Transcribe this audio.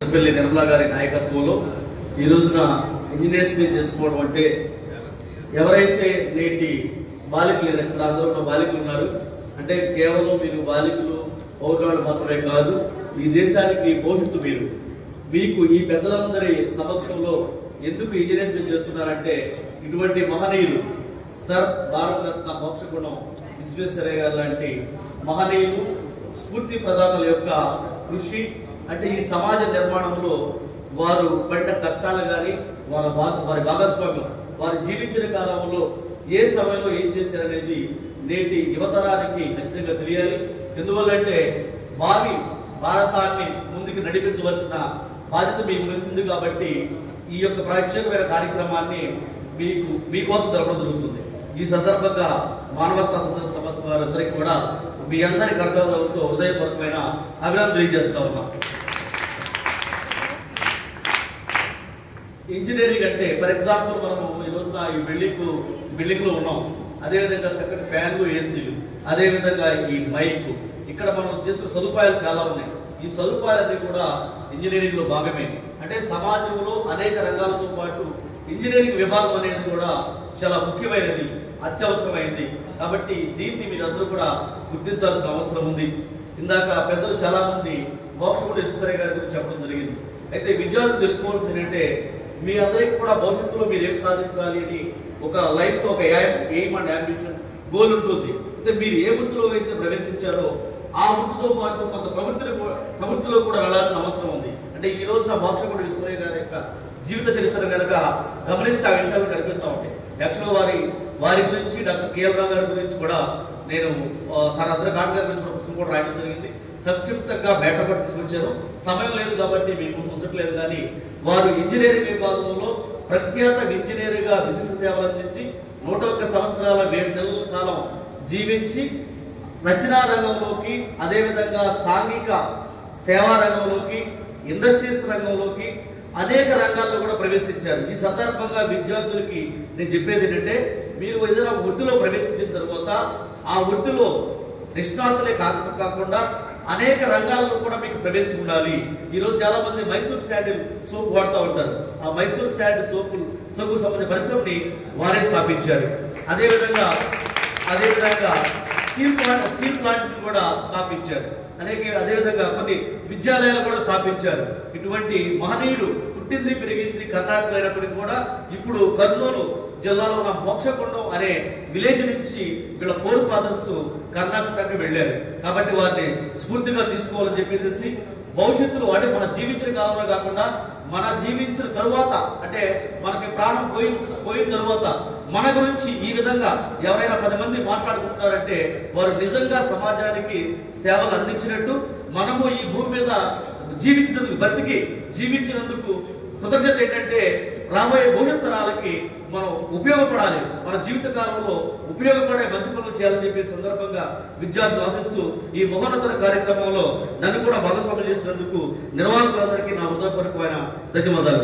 పుచ్చపల్లి నిర్మలా గారి నాయకత్వంలో ఈ రోజున ఇంజనీర్స్ డే చేసుకోవడం అంటే ఎవరైతే నేటి బాలికలు ఇక్కడ అందరూ బాలికలు ఉన్నారు అంటే కేవలం మీరు బాలికలు పౌరులు మాత్రమే కాదు, ఈ దేశానికి భవిష్యత్తు మీరు. మీకు ఈ పెద్దలందరి సమక్షంలో ఎందుకు ఇంజనీర్స్ డే చేస్తున్నారంటే ఇటువంటి మహనీయులు సర్ భారతరత్న మోక్షగుణం విశ్వేశ్వరయ్య గారు లాంటి మహనీయులు స్ఫూర్తి ప్రదాతల యొక్క కృషి అంటే ఈ సమాజ నిర్మాణంలో వారు పడిన కష్టాలు కానీ వారి భాగస్వామ్యం వారు జీవించిన కాలంలో ఏ సమయంలో ఏం చేశారనేది నేటి యువతరానికి ఖచ్చితంగా తెలియాలి. ఎందువల్లంటే భారతాన్ని ముందుకు నడిపించవలసిన బాధ్యత మీకు ఉంది కాబట్టి ఈ యొక్క ప్రత్యేకమైన కార్యక్రమాన్ని మీకోసం జరపడం జరుగుతుంది. ఈ సందర్భంగా మానవతా సంస్థ వారందరికీ కూడా మీ అందరి కర్తవ్యాలతో హృదయపూర్వకమైన అభినందనలు తెలియజేస్తా ఉన్నాం. ఇంజనీరింగ్ అంటే ఫర్ ఎగ్జాంపుల్ మనము ఈ రోజున ఈ బిల్డింగ్ లో ఉన్నాం, అదేవిధంగా చక్కటి ఫ్యాన్లు, ఏసీలు, అదేవిధంగా ఈ మైక్, ఇక్కడ మనం చేసుకున్న సదుపాయాలు చాలా ఉన్నాయి. ఈ సదుపాయాలన్నీ కూడా ఇంజనీరింగ్ లో భాగమే. అంటే సమాజంలో అనేక రంగాలతో పాటు ఇంజనీరింగ్ విభాగం అనేది కూడా చాలా ముఖ్యమైనది, అత్యవసరమైంది. కాబట్టి దీన్ని మీరందరూ కూడా గుర్తించాల్సిన అవసరం ఉంది. ఇందాక పెద్దలు చాలా మంది మోక్షగుణం విశ్వేశ్వరయ్య గారి గురించి చెప్పడం జరిగింది. అయితే విద్యార్థులు తెలుసుకోవాల్సింది ఏంటంటే మీ అందరికీ కూడా భవిష్యత్తులో మీరు ఏం సాధించాలి అని ఒక లైఫ్ లో ఒక ఎయిమ్ అండ్ అంబిషన్ గోల్ ఉంటుంది. అయితే మీరు ఏ వృత్తిలో అయితే ప్రవేశించారో ఆ వృత్తితో పాటు కొంత ప్రవృత్తిలో కూడా వెళ్లాల్సిన అవసరం ఉంది. అంటే ఈ రోజున మోక్షగుణం విశ్వేశ్వరయ్య గారి యొక్క జీవిత చరిత్ర కనుక గమనిస్తే ఆ విషయాలు కనిపిస్తూ ఉంటాయి. యాక్చువల్గా వారి గురించి డాక్టర్ కేఎల్ రావు గారి గురించి కూడా నేను సార్ అందరి ఘాట్ గారి గురించి పుస్తకం కూడా రాయడం జరిగింది. సంక్షిప్తంగా బయటపడి తీసుకొచ్చాను, సమయం లేదు కాబట్టి మీకు ఉంచట్లేదు. కానీ వారు ఇంజనీరింగ్ విభాగంలో ప్రఖ్యాత ఇంజనీర్గా విశిష్ట సేవలు అందించి 101 సంవత్సరాల 7 నెలల కాలం జీవించి రచనా రంగంలోకి, అదేవిధంగా సాంఘిక సేవా రంగంలోకి, ఇండస్ట్రీస్ రంగంలోకి, అనేక రంగాల్లో కూడా ప్రవేశించారు. ఈ సందర్భంగా విద్యార్థులకి నేను చెప్పేది ఏంటంటే మీరు ఏదైనా వృత్తిలో ప్రవేశించిన తర్వాత ఆ వృత్తిలో నిష్ణాతులే కాకుండా అనేక రంగాల్లో కూడా మీకు ప్రవేశం ఉండాలి. ఈరోజు చాలా మంది మైసూర్ శాండిల్ సోప్ వాడుతూ ఉంటారు. ఆ మైసూర్ శాండిల్ సోపు సంబంధించిన పరిశ్రమని వారే స్థాపించారు. అదేవిధంగా స్టీల్ ప్లాంట్ కూడా స్థాపించారు. అదేవిధంగా కొన్ని విద్యాలయాలు కూడా స్థాపించారు. ఇటువంటి మహనీయుడు పుట్టింది పెరిగింది కర్ణాటక అయినప్పటికీ కూడా ఇప్పుడు కర్నూలు జిల్లాలో ఉన్న మోక్షగుండం అనే విలేజ్ నుంచి వీళ్ళ 4 ఫాదర్స్ కర్ణాటకకి వెళ్ళారు. కాబట్టి వారిని స్ఫూర్తిగా తీసుకోవాలని చెప్పేసి భవిష్యత్తులో అంటే మన జీవించిన కాలంలో కాకుండా మన జీవించిన తరువాత అంటే మనకి ప్రాణం పోయిన తరువాత మన గురించి ఈ విధంగా ఎవరైనా 10 మంది మాట్లాడుకుంటున్నారంటే వారు నిజంగా సమాజానికి సేవలు అందించినట్టు, మనము ఈ భూమి మీద జీవించినందుకు కృతజ్ఞత ఏంటంటే రాబోయే భవిష్యత్ తరాలకి మనం ఉపయోగపడాలి, మన జీవిత కాలంలో ఉపయోగపడే మంచి పనులు చేయాలని చెప్పే సందర్భంగా విద్యార్థులు ఆశిస్తూ ఈ మహోన్నత కార్యక్రమంలో నన్ను కూడా భాగస్వామ్యం చేసినందుకు నిర్వాహకులందరికీ నా హృదయపూర్వకమైన ధన్యవాదాలు.